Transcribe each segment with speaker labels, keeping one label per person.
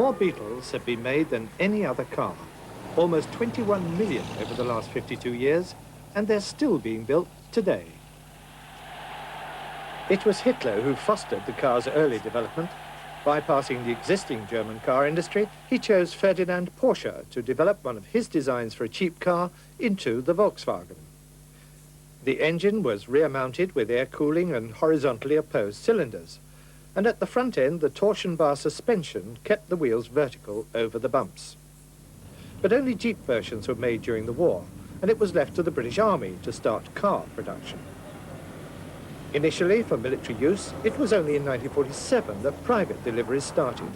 Speaker 1: More Beetles have been made than any other car, almost 21 million over the last 52 years, and they're still being built today. It was Hitler who fostered the car's early development. Bypassing the existing German car industry, he chose Ferdinand Porsche to develop one of his designs for a cheap car into the Volkswagen. The engine was rear-mounted with air cooling and horizontally opposed cylinders, and at the front end the torsion bar suspension kept the wheels vertical over the bumps. But only Jeep versions were made during the war, and it was left to the British Army to start car production. Initially, for military use, it was only in 1947 that private deliveries started.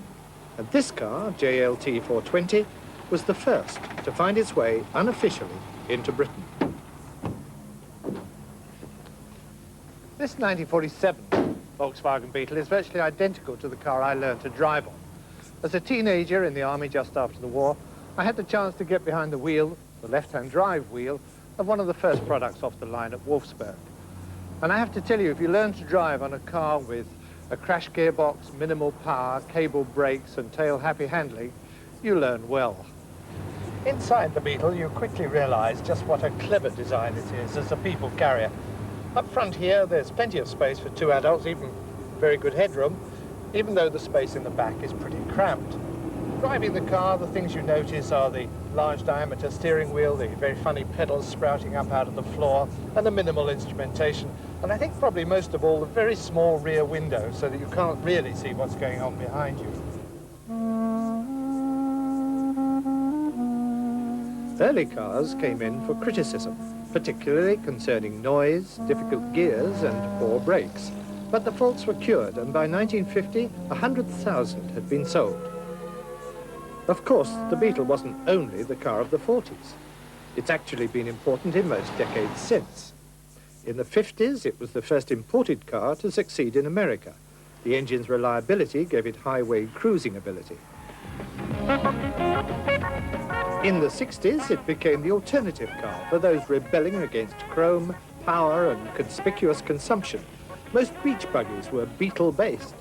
Speaker 1: And this car, JLT 420, was the first to find its way unofficially into Britain. This 1947 Volkswagen Beetle is virtually identical to the car I learned to drive on. As a teenager in the army just after the war, I had the chance to get behind the wheel, the left-hand drive wheel, of one of the first products off the line at Wolfsburg. And I have to tell you, if you learn to drive on a car with a crash gearbox, minimal power, cable brakes and tail-happy handling, you learn well. Inside the Beetle, you quickly realize just what a clever design it is as a people carrier. Up front here, there's plenty of space for two adults, even very good headroom, even though the space in the back is pretty cramped. Driving the car, the things you notice are the large diameter steering wheel, the very funny pedals sprouting up out of the floor, and the minimal instrumentation. And I think probably most of all, the very small rear window, so that you can't really see what's going on behind you. Early cars came in for criticism, particularly concerning noise, difficult gears, and poor brakes. But the faults were cured, and by 1950, 100,000 had been sold. Of course, the Beetle wasn't only the car of the 40s. It's actually been important in most decades since. In the 50s, it was the first imported car to succeed in America. The engine's reliability gave it highway cruising ability. In the 60s, it became the alternative car for those rebelling against chrome, power, and conspicuous consumption. Most beach buggies were Beetle-based.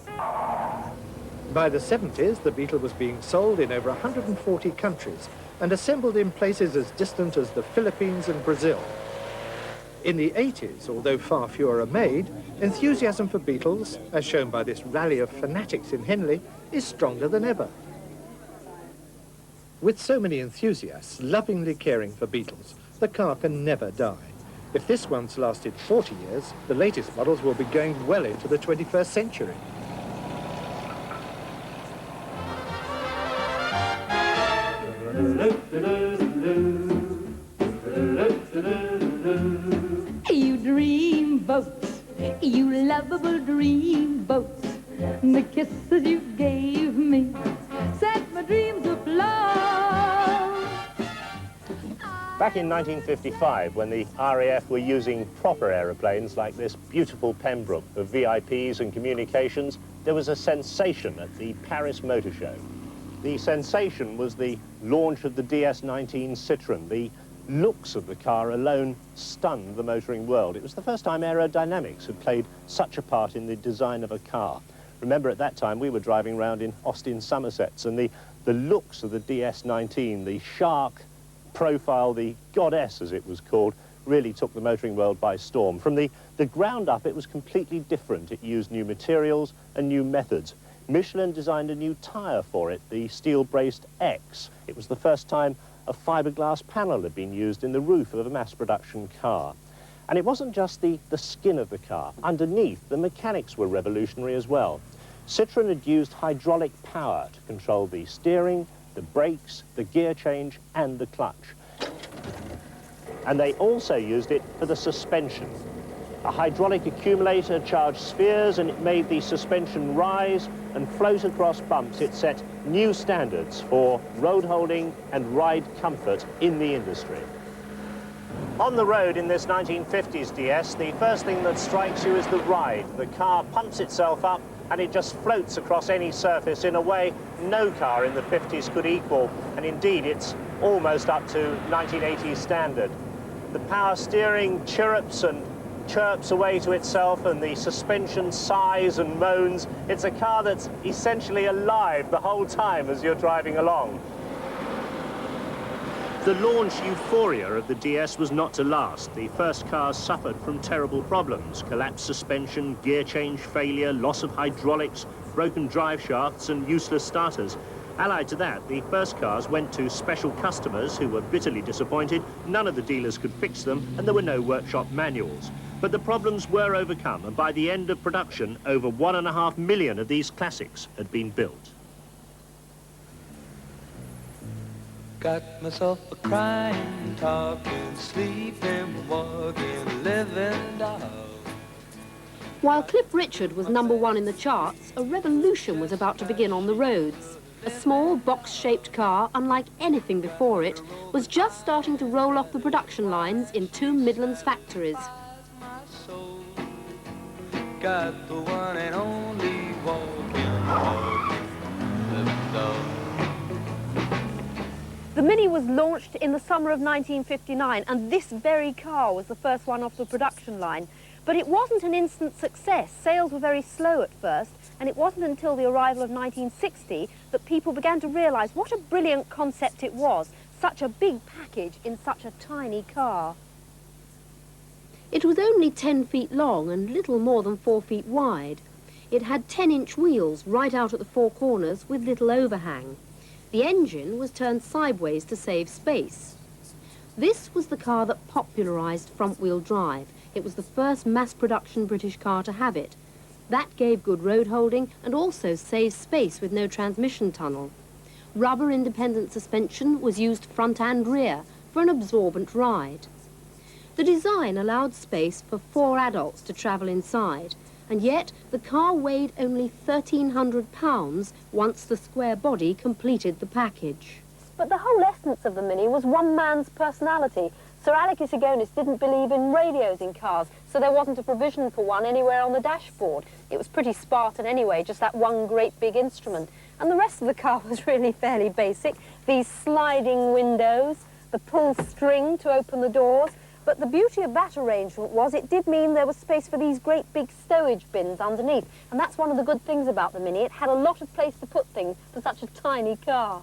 Speaker 1: By the 70s, the Beetle was being sold in over 140 countries and assembled in places as distant as the Philippines and Brazil. In the 80s, although far fewer are made, enthusiasm for Beetles, as shown by this rally of fanatics in Henley, is stronger than ever. With so many enthusiasts lovingly caring for Beetles, the car can never die. If this one's lasted 40 years, the latest models will be going well into the 21st century.
Speaker 2: You dream boats, you lovable dream boats. The kisses you gave me set my dreams afloat.
Speaker 3: Back in 1955, when the RAF were using proper aeroplanes like this beautiful Pembroke for VIPs and communications, there was a sensation at the Paris Motor Show. The sensation was the launch of the DS19 Citroën. The looks of the car alone stunned the motoring world. It was the first time aerodynamics had played such a part in the design of a car. Remember, at that time, we were driving around in Austin, Somersets, and the looks of the DS19, the shark profile, the goddess, as it was called, really took the motoring world by storm. From the ground up, it was completely different. It used new materials and new methods. Michelin designed a new tyre for it, the steel-braced X. It was the first time a fiberglass panel had been used in the roof of a mass-production car. And it wasn't just the skin of the car. Underneath, the mechanics were revolutionary as well. Citroën had used hydraulic power to control the steering, the brakes, the gear change, and the clutch. And they also used it for the suspension. A hydraulic accumulator charged spheres, and it made the suspension rise and float across bumps. It set new standards for road holding and ride comfort in the industry. On the road in this 1950s DS, the first thing that strikes you is the ride. The car pumps itself up and it just floats across any surface in a way no car in the 50s could equal. And indeed, it's almost up to 1980s standard. The power steering chirrups and chirps away to itself and the suspension sighs and moans. It's a car that's essentially alive the whole time as you're driving along. The launch euphoria of the DS was not to last. The first cars suffered from terrible problems: collapsed suspension, gear change failure, loss of hydraulics, broken drive shafts and useless starters. Allied to that, the first cars went to special customers who were bitterly disappointed. None of the dealers could fix them and there were no workshop manuals. But the problems were overcome, and by the end of production, over 1.5 million of these classics had been built.
Speaker 4: Got myself a crying, talking, sleeping, walking, living dog.
Speaker 5: While Cliff Richard was #1 in the charts, a revolution was about to begin on the roads. A small box-shaped car, unlike anything before it, was just starting to roll off the production lines in 2 Midlands factories.
Speaker 4: Got the one and only walking, living dog.
Speaker 5: The Mini was launched in the summer of 1959, and this very car was the first one off the production line. But it wasn't an instant success. Sales were very slow at first, and it wasn't until the arrival of 1960 that people began to realise what a brilliant concept it was, such a big package in such a tiny car. It was only 10 feet long and little more than 4 feet wide. It had 10-inch wheels right out at the 4 corners with little overhang. The engine was turned sideways to save space. This was the car that popularised front-wheel drive. It was the first mass-production British car to have it. That gave good road holding and also saved space with no transmission tunnel. Rubber independent suspension was used front and rear for an absorbent ride. The design allowed space for 4 adults to travel inside, and yet the car weighed only 1,300 pounds once the square body completed the package. But the whole essence of the Mini was one man's personality. Sir Alec Issigonis didn't believe in radios in cars, so there wasn't a provision for one anywhere on the dashboard. It was pretty Spartan anyway, just that one great big instrument. And the rest of the car was really fairly basic. These sliding windows, the pull string to open the doors. But the beauty of that arrangement was it did mean there was space for these great big stowage bins underneath. And that's one of the good things about the Mini. It had a lot of place to put things for such a tiny car.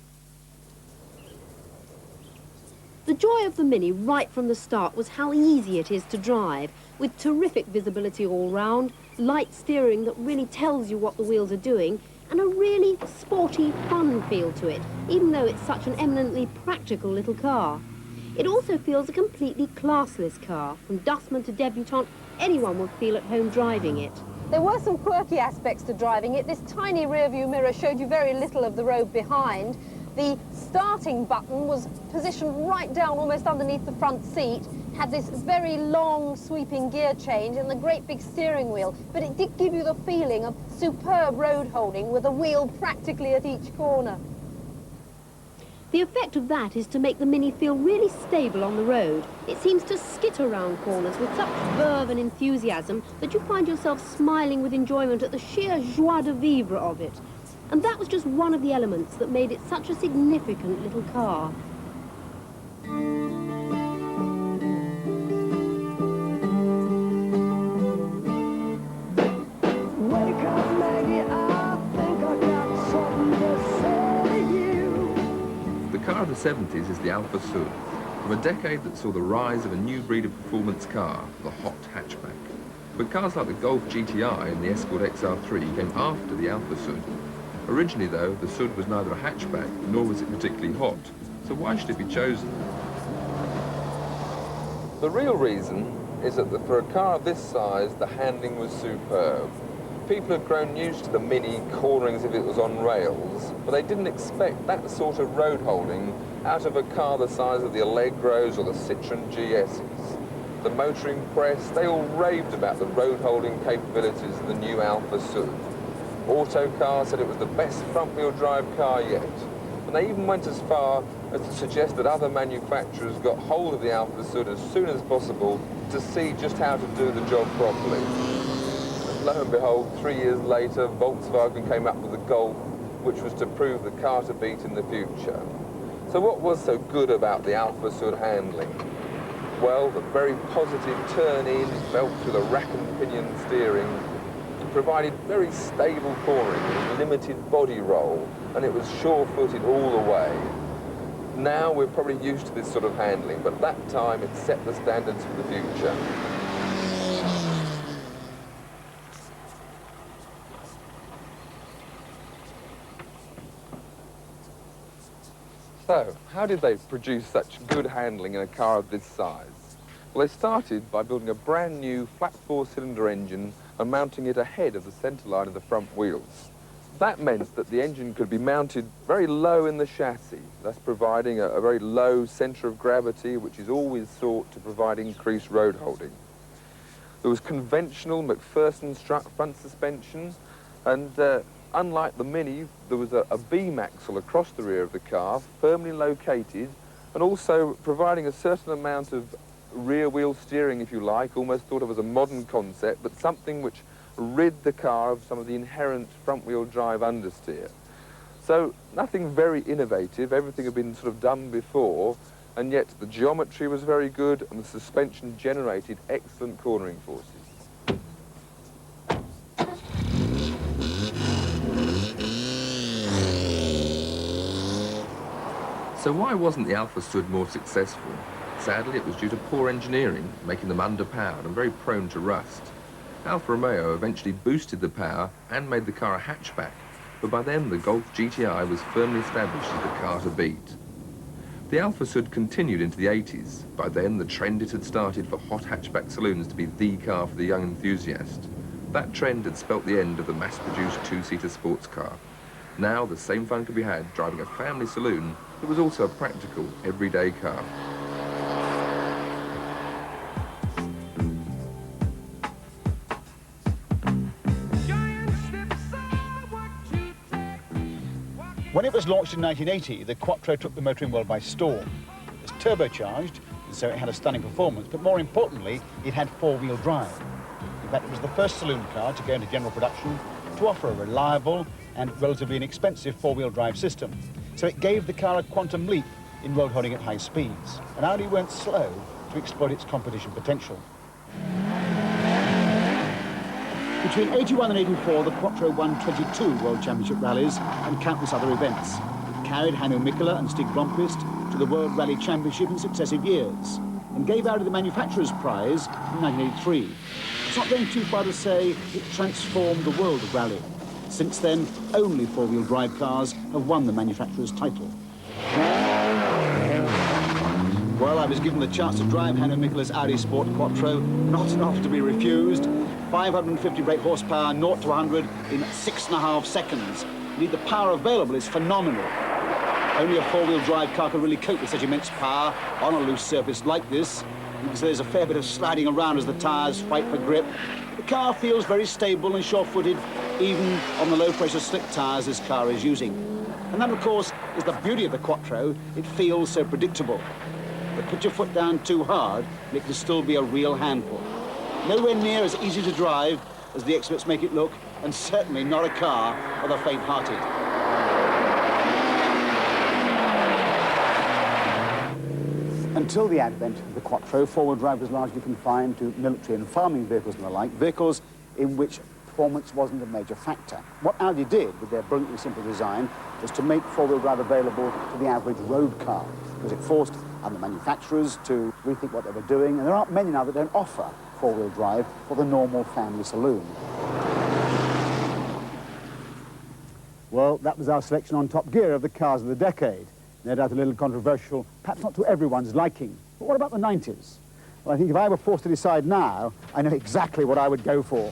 Speaker 5: The joy of the Mini right from the start was how easy it is to drive, with terrific visibility all round, light steering that really tells you what the wheels are doing, and a really sporty, fun feel to it, even though it's such an eminently practical little car. It also feels a completely classless car. From dustman to debutante, anyone would feel at home driving it. There were some quirky aspects to driving it. This tiny rear-view mirror showed you very little of the road behind. The starting button was positioned right down almost underneath the front seat, had this very long sweeping gear change and the great big steering wheel, but it did give you the feeling of superb road holding with a wheel practically at each corner. The effect of that is to make the Mini feel really stable on the road. It seems to skit around corners with such verve and enthusiasm that you find yourself smiling with enjoyment at the sheer joie de vivre of it. And that was just one of the elements that made it such a significant little car.
Speaker 4: Wake up, Maggie, I think I got something to say to you.
Speaker 6: The car of the 70s is the Alfa Sud, from a decade that saw the rise of a new breed of performance car, the hot hatchback. But cars like the Golf GTI and the Escort XR3 came after the Alfa Sud. Originally, though, the Sud was neither a hatchback, nor was it particularly hot, so why should it be chosen?
Speaker 7: The real reason is that for a car of this size, the handling was superb. People had grown used to the Mini cornering as if it was on rails, but they didn't expect that sort of road holding out of a car the size of the Allegros or the Citroën GSs. The motoring press, they all raved about the road holding capabilities of the new Alfa Sud. Autocar said it was the best front-wheel drive car yet, and they even went as far as to suggest that other manufacturers got hold of the Alfa Sud as soon as possible to see just how to do the job properly. And lo and behold, 3 years later, Volkswagen came up with the Golf, which was to prove the car to beat in the future. So what was so good about the Alfa Sud handling? well, the very positive turn-in, belts with a rack and pinion steering, provided very stable coring with limited body roll, and it was sure-footed all the way. Now we're probably used to this sort of handling, but at that time it set the standards for the future. So, how did they produce such good handling in a car of this size? Well, they started by building a brand new flat four-cylinder engine and mounting it ahead of the centre line of the front wheels. That meant that the engine could be mounted very low in the chassis, thus providing a very low centre of gravity, which is always thought to provide increased road holding. There was conventional McPherson strut front suspension, and unlike the Mini, there was a beam axle across the rear of the car, firmly located, and also providing a certain amount of rear wheel steering, if you like, almost thought of as a modern concept, but something which rid the car of some of the inherent front wheel drive understeer. So nothing very innovative, everything had been sort of done before, and yet the geometry was very good and the suspension generated excellent cornering forces.
Speaker 6: So why wasn't the Alfa Sud more successful? Sadly, it was due to poor engineering, making them underpowered and very prone to rust. Alfa Romeo eventually boosted the power and made the car a hatchback, but by then the Golf GTI was firmly established as the car to beat. The Alfa Sud continued into the 80s. By then, the trend it had started for hot hatchback saloons to be the car for the young enthusiast. That trend had spelt the end of the mass-produced two-seater sports car. Now, the same fun could be had driving a family saloon that was also a practical, everyday car.
Speaker 8: When it was launched in 1980, the Quattro took the motoring world by storm. It was turbocharged, and so it had a stunning performance, but more importantly, it had four-wheel drive. In fact, it was the first saloon car to go into general production to offer a reliable and relatively inexpensive four-wheel drive system. So it gave the car a quantum leap in road holding at high speeds, and Audi weren't slow to exploit its competition potential. Between 81 and 84, the Quattro won 22 World Championship rallies and countless other events. It carried Hanno Mikkola and Stig Blomqvist to the World Rally Championship in successive years and gave Audi the Manufacturer's Prize in 1983. It's not going too far to say it transformed the world of rally. Since then, only four-wheel drive cars have won the manufacturer's title. Well, I was given the chance to drive Hanno Mikkola's Audi Sport Quattro, not an offer to be refused. 550 brake horsepower, 0 to 100 in 6.5 seconds. Indeed, the power available is phenomenal. Only a four-wheel drive car can really cope with such immense power on a loose surface like this. Because there's a fair bit of sliding around as the tyres fight for grip. The car feels very stable and sure-footed, even on the low-pressure slick tyres this car is using. And that, of course, is the beauty of the Quattro. It feels so predictable. But put your foot down too hard, and it can still be a real handful. Nowhere near as easy to drive as the experts make it look, and certainly not a car for the faint-hearted. Until the advent of the Quattro, four-wheel drive was largely confined to military and farming vehicles and the like, vehicles in which performance wasn't a major factor. What Audi did with their brilliantly simple design was to make four-wheel drive available to the average road car, because it forced other manufacturers to rethink what they were doing, and there aren't many now that don't offer four-wheel drive for the normal family saloon. Well, that was our selection on Top Gear of the cars of the decade. No doubt a little controversial, perhaps not to everyone's liking. But what about the 90s? Well, I think if I were forced to decide now, I know exactly what I would go for.